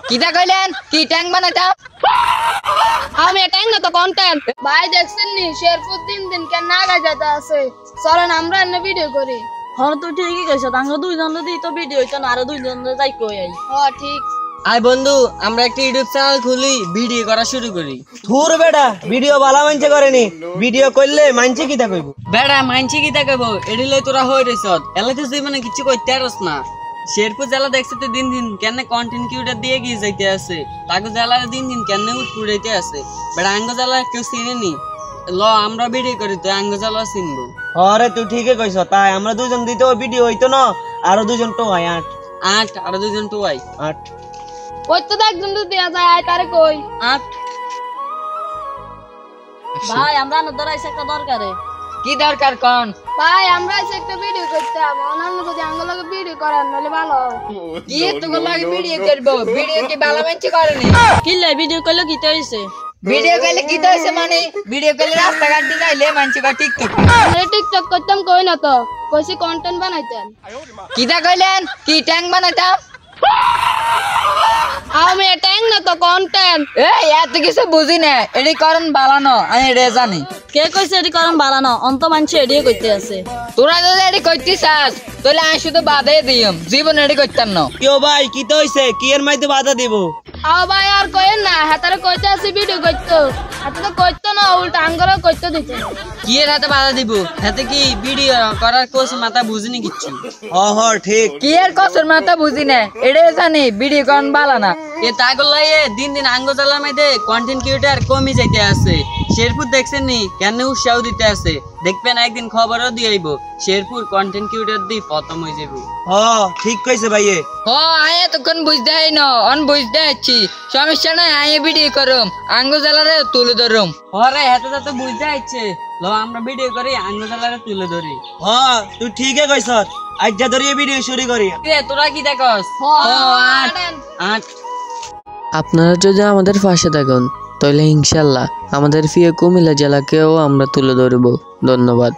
কিটা কইলেন কি ট্যাঙ্ক বানাইতাম আমি ট্যাঙ্ক না তো কন্টেন্ট ভাই দেখছেন নি শেরপুর দিন দিন কেন না গাজাতে আছে চলেন আমরা এনে ভিডিও করি হ্যাঁ তুই ঠিকই কইছ আমরা দুইজন যদি তো ভিডিও হইতো না আরো দুইজন যাই কই আই ঠিক আয় বন্ধু আমরা একটা ইউটিউব চ্যানেল খুলি ভিডিও করা শুরু করি থুর বেটা ভিডিও বালা মানছে করেনি ভিডিও করলে মানছে কিটা কইব বেড়া মানছি কি দেখাবো এডি লই তোরা হই রইছত এলাতে তুই মানে কিছু কইতে পারছ না শেরপুর জেলা দেখছিস তো দিন দিন কেন কন্টেন্ট ক্রিয়েটর দিয়ে গিয়ে যাইতে আছে তাকে জেলার দিন দিন কেন উঠপুড়াইতে আছে বেড়া আঙ্গ জেলা কেউ চিনেনি ল আমরা ভিডিও করি তো আঙ্গ জেলা চিনবো আরে তুই ঠিকই কইছ তাই আমরা দুইজন দিতে ভিডিও হইতো না আরো দুইজন তো হয় 8 আর দুজন তো আই 8 ওই তো একজন তো দেয়া যায় আয় তারে কই 8 ভাই আমরা না ধরাইছে একটা দরকারে কি দরকার কোন ভাই আমরা এসে একটা ভিডিও করতাম অন্যান্য যদি আঙ্গুলকে ভিডিও করার নলে ভালো হয় কি তোকে লাগে ভিডিও করব ভিডিও কি ভালো মানছি করেনি কি লাই ভিডিও কইলো কি হইছে ভিডিও করলে কি হইছে মানে ভিডিও করলে রাস্তাঘাট দিয়ে যাইলে মানছি বা টিকটক আমরা টিকটক করতাম কই না তো কইছি কন্টেন্ট বানাইতেন কিটা কইলেন কি ট্যাঙ্ক বানাইতাম আমি ট্যাঙ্ক না তো কন্টেন্ট এই এত কিছু বুঝি না এডি করন বালানো আমি রে জানি কে কইছে এডি করম বাড়ানো অন্ত মানছে এডি কইতে আছে তোরা যদি এডি করতে চাস তাহলে আমি শুধু বাধে দিম জীবন এডি করতাম না কিও ভাই কি তো হইছে কি এর মাইতে বাধা দিব ভাই আর কইেন না হাতারে কইতে আছে ভিডিও করতো হাতে তো করতো না উল্টা আঙ্গুলও করতে দিতে কি এর হাতে বাধা দিব হাতে কি ভিডিও করার কোর্স মাথা বুঝিনি কিচ্ছু হ ঠিক কি এর কোর্সের মাথা বুঝি না এডি জানি ভিডিও করন বালানা এ তাগলাই দিন দিন আঙ্গ জেলার মধ্যে কন্টেন্ট ক্রিয়েটর কমই যাইতে আছে শেরপুর দেখছেন নি কেন উৎসাহ দিতে আছে দেখবেন একদিন খবরও দিয়ে আইব শেরপুর কন্টেন্ট ক্রিয়েটর দি প্রথম হয়ে যাবো ঠিক কইছে ভাইয়ে ও আয় তখন বুঝতে হয় না অন বুঝতে আছি সমস্যা নাই আয় ভিডিও করুম আঙ্গ জেলারে তুলে ধরুম ওরে হাতে তো বুঝতে আইছে লো আমরা ভিডিও করি আঙ্গ জেলারে তুলে ধরি তুই ঠিকই কইছ আজ যা ধরিয়ে ভিডিও শুরু করি তোরা কি দেখস আট আপনারা যদি আমাদের পাশে থাকুন তাহলে ইনশাল্লাহ আমাদের প্রিয় কুমিল্লা জেলাকেও আমরা তুলে ধরব। ধন্যবাদ।